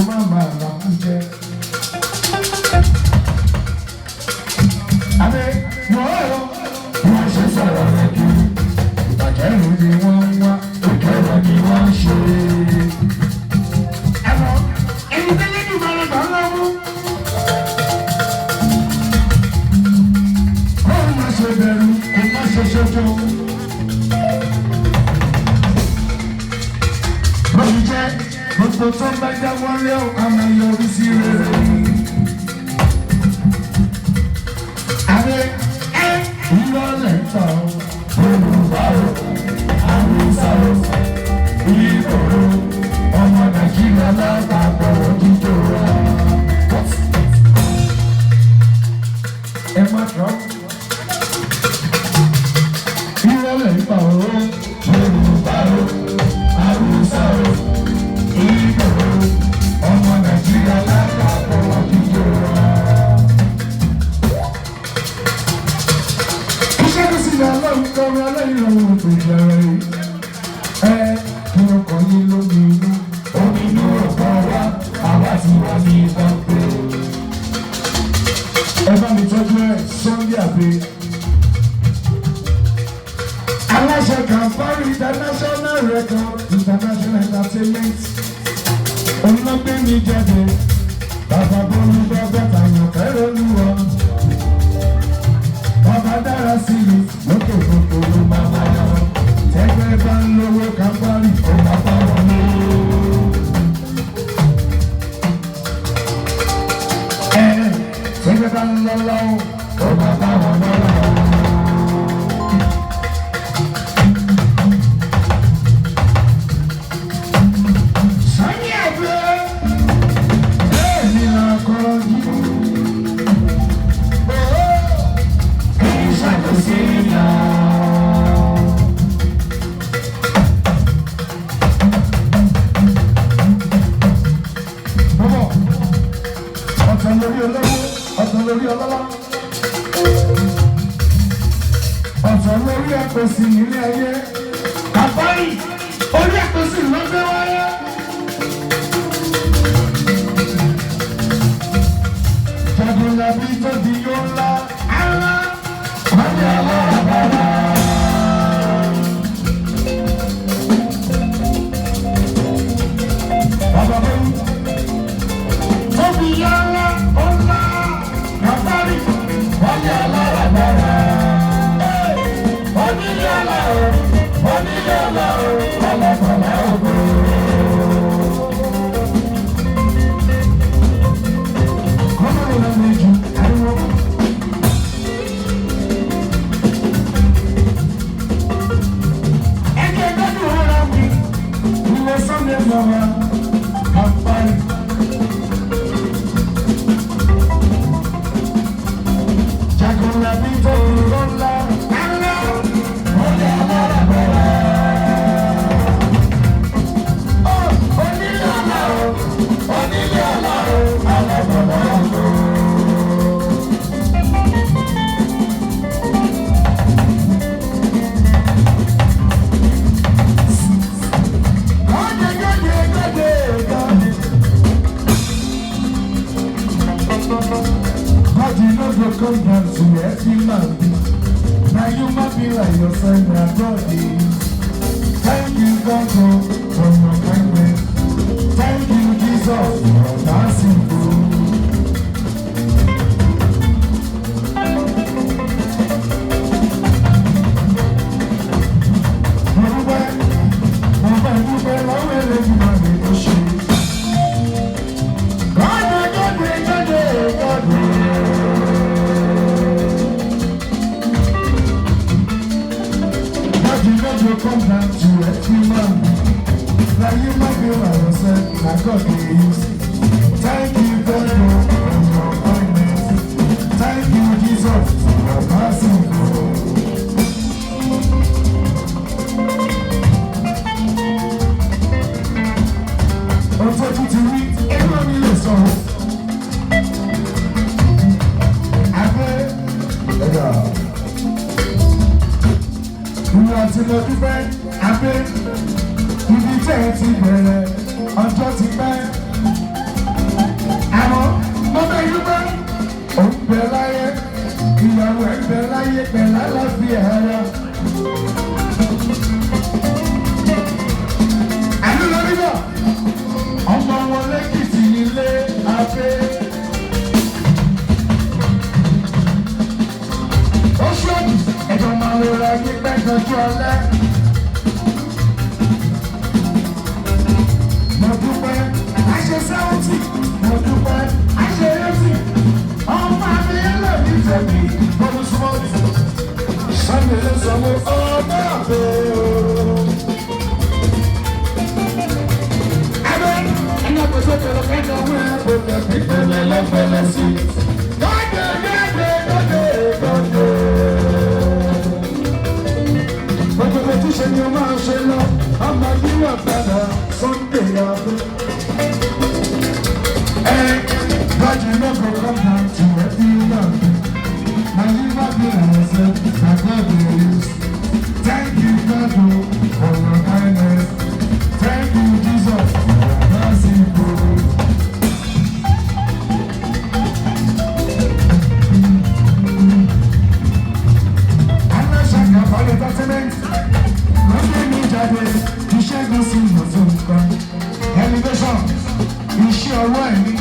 máa ra kújẹ. Àbẹ wọ́n ṣe sọ̀rọ̀ rẹ̀ kiri. Ìbàjẹ́ ìlú ni wọ́n ń wá, ìkẹrẹ ni wọ́n ń ṣe. Ẹ̀fọ́ ẹni tẹ́lẹ̀ ní ìbára gbà ń lọ́wọ́. Kó o má ṣe bẹ̀rù, kó o má ṣe ṣojo. Bọ́sù jẹ́ gbogbo tó ń bá já wọlé o, a máa yọrí sí rere. Àbẹ ìrọ̀lẹ́ ń tọ̀ ọ́. Yorùbá o, Haúsá o, Ìgbò o, ọmọ Nàìjíríà lápapọ̀ òjijì wa. Ẹ má tọ́. Ìrọ̀lẹ́ ń tọ̀ ọ́. Yorùbá o, Haúsá o, Ìgbò o, ọmọ Nàìjíríà lápapọ̀ òjijì wa. Ọlọ́run kọ́ra lẹ́yìn ohun tó jẹrẹ yìí. Kí ọkọ̀ yín lómi inú. Omi inú ọ̀pọ̀ wa, àwa ti wà ní ìbọn pé. Ẹ bá mi tọ́jú ẹ̀ Sunday Abe. Aláṣẹ Kàǹfàrí International Record International Entertainment. Olùlọ́gbé mi jáde. Bàbá Bólú dọ́gọ́ta yàn fẹ́rẹ̀ olúwa. Bàbá dára sí mi, lókè gbogbo ló máa máa yọ. Tẹ́gbẹ́ bá ń lówó Kàǹfàrí, ó máa bá wọn lò. Tẹ́gbẹ́ bá ń lọ lọ́wọ́, ó máa bá wọn lọ́wọ́. Sunday Abe, èmi là kọ́ yìí. Ọ̀tọ̀ lórí olówó, ọ̀tọ̀ lórí ọlọ́lá. Ọ̀tọ̀ lórí àpèsè nílé ayé. Kàǹfàrí orí àpèsè ló gbé wáyé. Jagunlabi tó di yóò ńlá. Àlá wọ́n ní aláàbàrà. Bàbá bẹ́ẹ̀ tóbi yálà ọ̀la Kàǹfàrí wọ́n ní aláàbàrà. Wọ́n ní yálà o, wọ́n ní yálà o, alábàrà ògbó. Kọ́mọ̀ ìlànà méjì ariwo. Sunday mama, Kàǹfàrí. Jagunlabi tó di lọ́la. Àlá wọ́n ní aláàbàrà. Onílé ọ̀la o, onílé ọ̀la o, alábàrà ògbó. God, you know go come down to every man. Now you might be like your son, your body. Thank you, God, for your kindness. Thank you, Jesus, for your dancing food. Come down to every man. Now you might be by yourself, now God will use it. Thank you, God, for your kindness. Thank you, Jesus, for your passing through. Ọjọ́ tó ti rí ẹgbẹ́ mi lè sọ̀rọ̀. Abẹ́ ẹ̀dá. Ìwà tí mo dúpẹ́ Abe, ibi tẹ́ ẹ ti bẹ̀rẹ̀ ọjọ́ ti pẹ́. pẹ̀lú àlàáfíà ara. Àlú lórí náà, ọmọ wọn lẹ́kìtì ilé abẹ́. Ó ṣọ́ọ̀bù ẹ̀jọ̀ máa ń rọra yí pẹ́jọjú ọlẹ́. Mo dúpẹ́, àṣẹ 70, mo dúpẹ́, àṣẹ 80. Ọmọ mi lè ní tèmi, mo mú súnmọ́ mi. Sọ́mi lè sọ mo ọmọ àbẹ̀ o. Ẹgbẹ́ ẹni àpòtò tẹ̀lé kẹ́kẹ́ owó ẹ̀ kò tẹ̀ sí pẹ̀lẹ́ lẹ́fẹ̀lẹ́ sí. Gbogbo tí ṣe ni o máa ṣe lọ, ọmọ yìí wà padà Sunday abẹ́. God, you know, go come down to everyone. Now you might be ourselves, my God will use. Thank you, God, for your kindness. Thank you, Jesus, for your mercy. I'm not sure about the entertainment. Monday, New Jade, you shall go see your phone. Elevation, you share one.